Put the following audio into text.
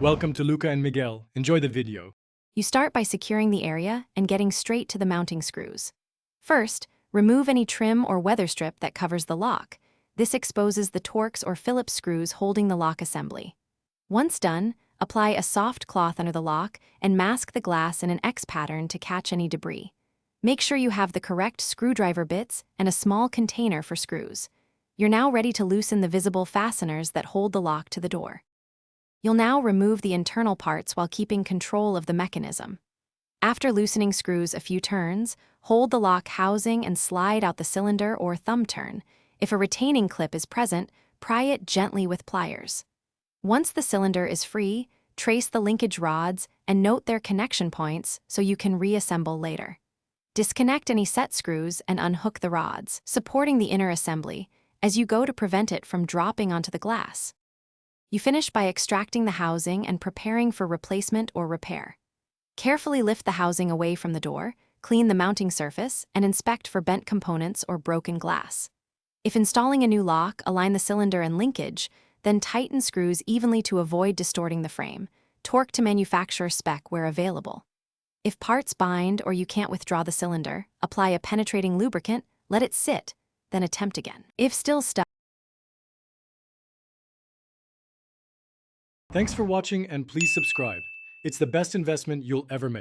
Welcome to Luca and Miguel. Enjoy the video. You start by securing the area and getting straight to the mounting screws. First, remove any trim or weather strip that covers the lock. This exposes the Torx or Phillips screws holding the lock assembly. Once done, apply a soft cloth under the lock and mask the glass in an X pattern to catch any debris. Make sure you have the correct screwdriver bits and a small container for screws. You're now ready to loosen the visible fasteners that hold the lock to the door. You'll now remove the internal parts while keeping control of the mechanism. After loosening screws a few turns, hold the lock housing and slide out the cylinder or thumb turn. If a retaining clip is present, pry it gently with pliers. Once the cylinder is free, trace the linkage rods and note their connection points so you can reassemble later. Disconnect any set screws and unhook the rods, supporting the inner assembly, as you go to prevent it from dropping onto the glass. You finish by extracting the housing and preparing for replacement or repair. Carefully lift the housing away from the door, clean the mounting surface, and inspect for bent components or broken glass. If installing a new lock, align the cylinder and linkage, then tighten screws evenly to avoid distorting the frame. Torque to manufacturer spec where available. If parts bind or you can't withdraw the cylinder, apply a penetrating lubricant, let it sit, then attempt again. If still stuck, Thanks for watching and please subscribe. It's the best investment you'll ever make.